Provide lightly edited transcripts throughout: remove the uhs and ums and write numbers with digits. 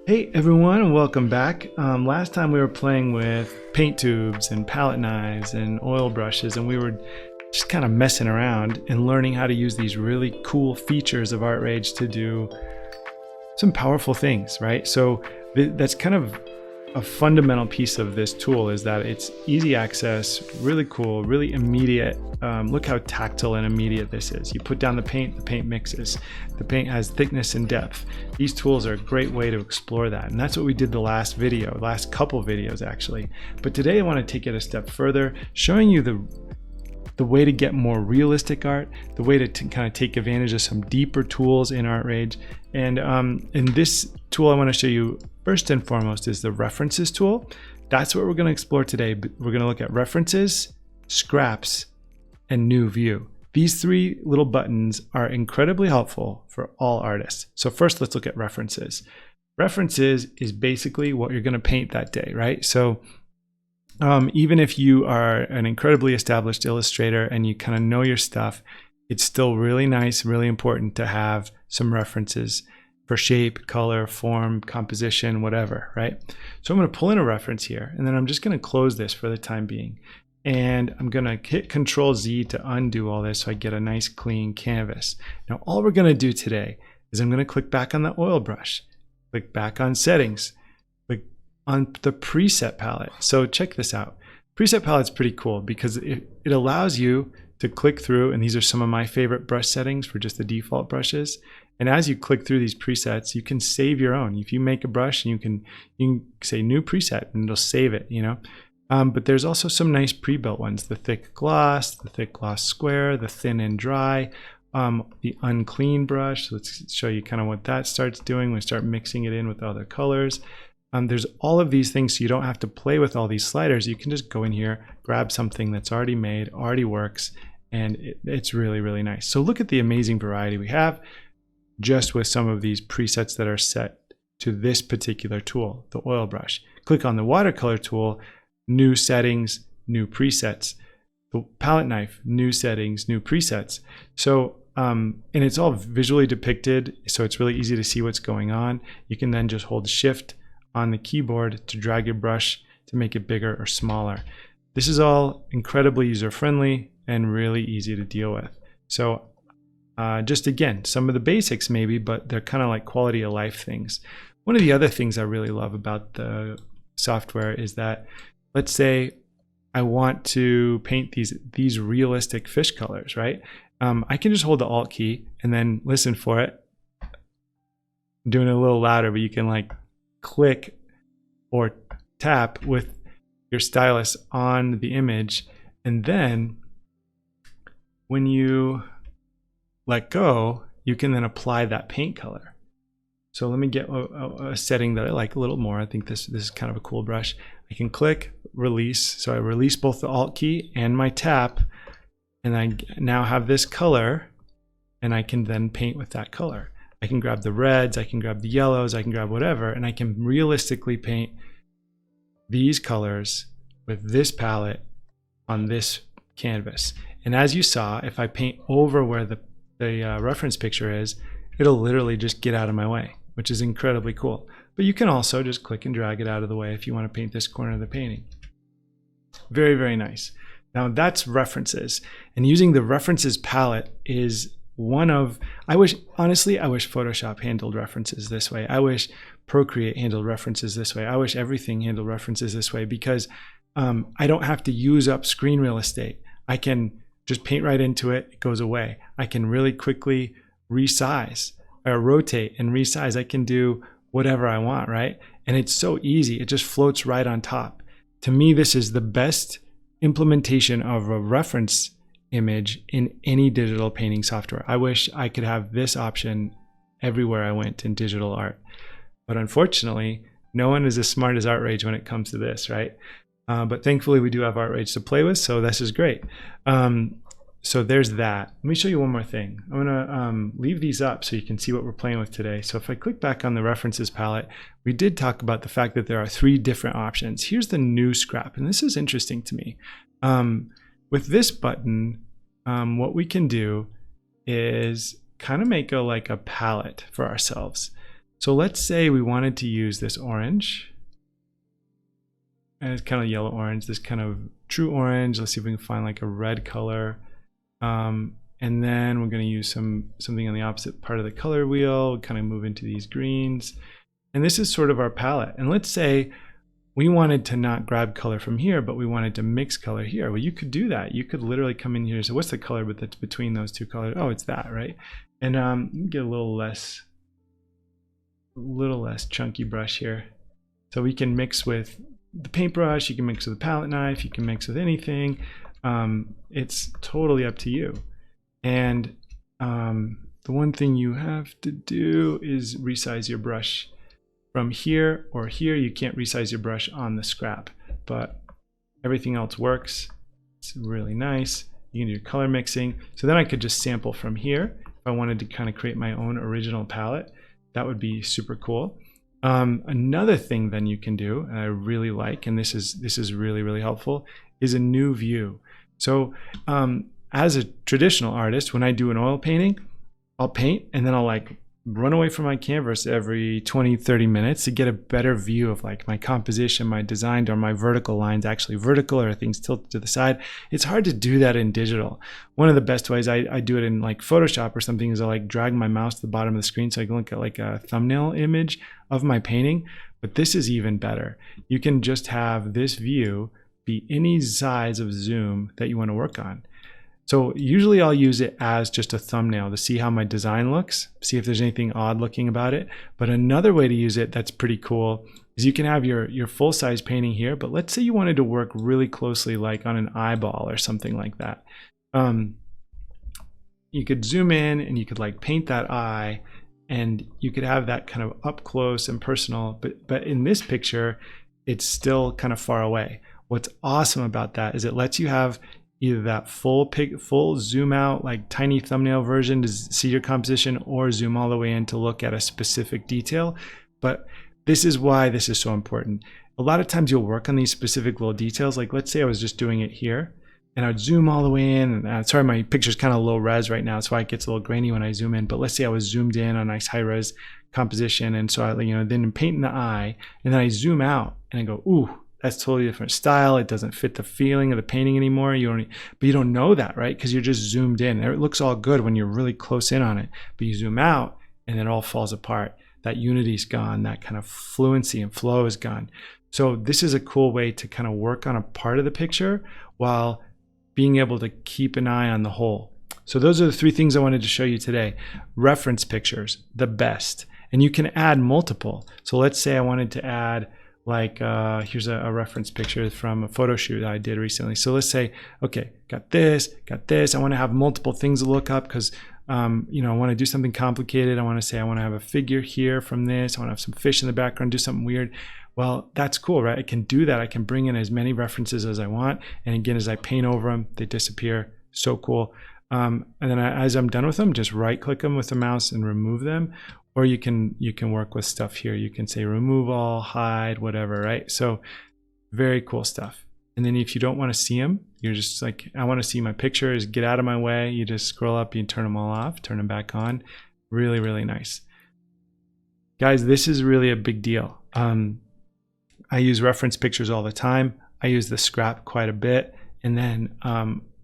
Hey everyone, and welcome back. Last time we were playing with paint tubes and palette knives and oil brushes, and we were just kind of messing around and learning how to use these really cool features of Artrage to do some powerful things, right? So that's kind of a fundamental piece of this tool, is that it's easy access, really cool, really immediate. Look how tactile and immediate this is. You put down the paint mixes. The paint has thickness and depth. These tools are a great way to explore that. And that's what we did the last couple videos actually. But today I want to take it a step further, showing you the way to get more realistic art, the way to kind of take advantage of some deeper tools in Artrage. And in this tool I want to show you first and foremost is the references tool. That's what we're going to explore today. We're going to look at references, scraps, and new view. These three little buttons are incredibly helpful for all artists. So first let's look at references. References is basically what you're going to paint that day, right? So even if you are an incredibly established illustrator and you kind of know your stuff, it's still really nice, really important to have some references for shape, color, form, composition, whatever, right? So I'm going to pull in a reference here, and then I'm just going to close this for the time being. And I'm going to hit Control Z to undo all this so I get a nice clean canvas. Now all we're going to do today is I'm going to click back on the oil brush, click back on settings, click on the preset palette. So check this out. Preset palette's pretty cool because it allows you to click through, and these are some of my favorite brush settings for just the default brushes. And as you click through these presets, you can save your own. If you make a brush, and you can say new preset and it'll save it, you know. But there's also some nice pre-built ones: the thick gloss square, the thin and dry, the unclean brush. So let's show you kind of what that starts doing when we start mixing it in with other colors. There's all of these things, so you don't have to play with all these sliders. You can just go in here, grab something that's already made, already works, and it's really, really nice. So look at the amazing variety we have just with some of these presets that are set to this particular tool, the oil brush. Click on the watercolor tool, new settings, new presets. The palette knife, new settings, new presets. So and it's all visually depicted, so it's really easy to see what's going on. You can then just hold Shift on the keyboard to drag your brush to make it bigger or smaller. This is all incredibly user-friendly and really easy to deal with. So just again, some of the basics maybe, but they're kind of like quality of life things. One of the other things I really love about the software is that, let's say I want to paint these realistic fish colors, right? I can just hold the Alt key and then listen for it. I'm doing it a little louder, but you can like click or tap with your stylus on the image, and then when you let go, you can then apply that paint color. So let me get a setting that I like a little more. I think this is kind of a cool brush. I can click, release. So I release both the Alt key and my tap, and I now have this color, and I can then paint with that color. I can grab the reds, I can grab the yellows, I can grab whatever, and I can realistically paint these colors with this palette on this canvas. And as you saw, if I paint over where the reference picture is, it'll literally just get out of my way, which is incredibly cool. But you can also just click and drag it out of the way if you want to paint this corner of the painting. Very, very nice. Now that's references, and using the references palette is one of, honestly, I wish Photoshop handled references this way. I wish Procreate handled references this way. I wish everything handled references this way, because I don't have to use up screen real estate. I can just paint right into it, it goes away. I can really quickly resize or rotate and resize. I can do whatever I want, right? And it's so easy, it just floats right on top. To me, this is the best implementation of a reference image in any digital painting software. I wish I could have this option everywhere I went in digital art. But unfortunately, no one is as smart as Artrage when it comes to this, right? But thankfully we do have Artrage to play with, so this is great. So there's that. Let me show you one more thing. I'm gonna leave these up so you can see what we're playing with today. So if I click back on the references palette, we did talk about the fact that there are 3 different options. Here's the new scrap, and this is interesting to me. With this button, what we can do is kind of make like a palette for ourselves. So let's say we wanted to use this orange, and it's kind of yellow orange, this kind of true orange. Let's see if we can find like a red color. And then we're going to use something on the opposite part of the color wheel, kind of move into these greens. And this is sort of our palette. And let's say we wanted to not grab color from here, but we wanted to mix color here. Well, you could do that. You could literally come in here and say, what's the color that's between those two colors? Oh, it's that, right? And get a little less chunky brush here. So we can mix with the paintbrush, you can mix with a palette knife, you can mix with anything. It's totally up to you. And the one thing you have to do is resize your brush from here or here. You can't resize your brush on the scrap, but everything else works. It's really nice. You can do color mixing. So then I could just sample from here. If I wanted to kind of create my own original palette, that would be super cool. Another thing then you can do, and I really like, and this is really, really helpful, is a new view. So as a traditional artist, when I do an oil painting, I'll paint and then I'll like run away from my canvas every 20-30 minutes to get a better view of like my composition, my design, or my vertical lines actually vertical or things tilted to the side. It's hard to do that in digital. One of the best ways I do it in like Photoshop or something is I like drag my mouse to the bottom of the screen so I can look at like a thumbnail image of my painting. But this is even better. You can just have this view be any size of zoom that you want to work on. So usually I'll use it as just a thumbnail to see how my design looks, see if there's anything odd looking about it. But another way to use it that's pretty cool is you can have your full-size painting here, but let's say you wanted to work really closely like on an eyeball or something like that. You could zoom in and you could like paint that eye, and you could have that kind of up close and personal, but in this picture, it's still kind of far away. What's awesome about that is it lets you have either that full zoom out, like tiny thumbnail version to see your composition, or zoom all the way in to look at a specific detail. But this is why this is so important. A lot of times you'll work on these specific little details. Like let's say I was just doing it here and I'd zoom all the way in. And sorry, my picture's kind of low res right now. That's why it gets a little grainy when I zoom in. But let's say I was zoomed in on a nice high res composition. And so I, then I'm painting the eye and then I zoom out and I go, ooh, that's totally different style. It doesn't fit the feeling of the painting anymore. But you don't know that, right? Because you're just zoomed in. It looks all good when you're really close in on it. But you zoom out and it all falls apart. That unity's gone. That kind of fluency and flow is gone. So this is a cool way to kind of work on a part of the picture while being able to keep an eye on the whole. So those are the three things I wanted to show you today. Reference pictures, the best. And you can add multiple. So let's say I wanted to add like here's a reference picture from a photo shoot that I did recently. So let's say, okay, got this. I want to have multiple things to look up because I want to do something complicated. I want to say I want to have a figure here from this. I want to have some fish in the background, do something weird. Well, that's cool, right? I can do that. I can bring in as many references as I want. And again, as I paint over them, they disappear. So cool. And then as I'm done with them, just right click them with the mouse and remove them. Or you can work with stuff here. You can say remove all, hide, whatever, right? So very cool stuff. And then if you don't want to see them, you're just like, I want to see my pictures, get out of my way. You just scroll up, you turn them all off, turn them back on. Really, really nice. Guys, this is really a big deal. I use reference pictures all the time. I use the scrap quite a bit. And then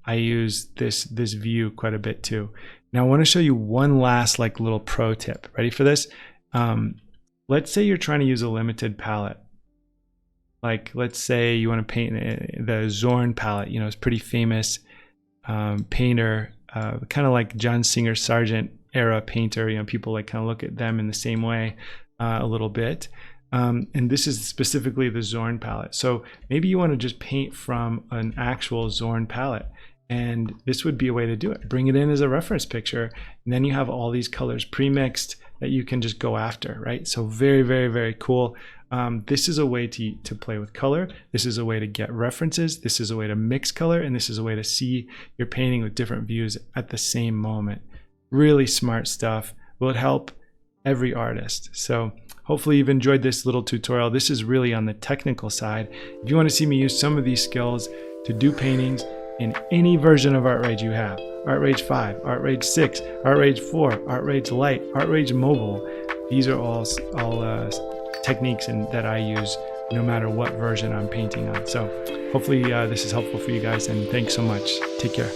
I use this view quite a bit too. Now I want to show you one last like little pro tip. Ready for this? Let's say you're trying to use a limited palette. Like let's say you want to paint the Zorn palette. It's pretty famous painter, kind of like John Singer Sargent era painter. People like kind of look at them in the same way a little bit. And this is specifically the Zorn palette. So maybe you want to just paint from an actual Zorn palette. And this would be a way to do it. Bring it in as a reference picture, and then you have all these colors pre-mixed that you can just go after, right? So very, very, very cool. This is a way to play with color. This is a way to get references. This is a way to mix color, and this is a way to see your painting with different views at the same moment. Really smart stuff. Will it help every artist? So hopefully you've enjoyed this little tutorial. This is really on the technical side. If you want to see me use some of these skills to do paintings in any version of Artrage you have, Artrage 5, Artrage 6, Artrage 4, Artrage Lite, Artrage Mobile, these are all techniques that I use no matter what version I'm painting on. So hopefully this is helpful for you guys, and thanks so much. Take care.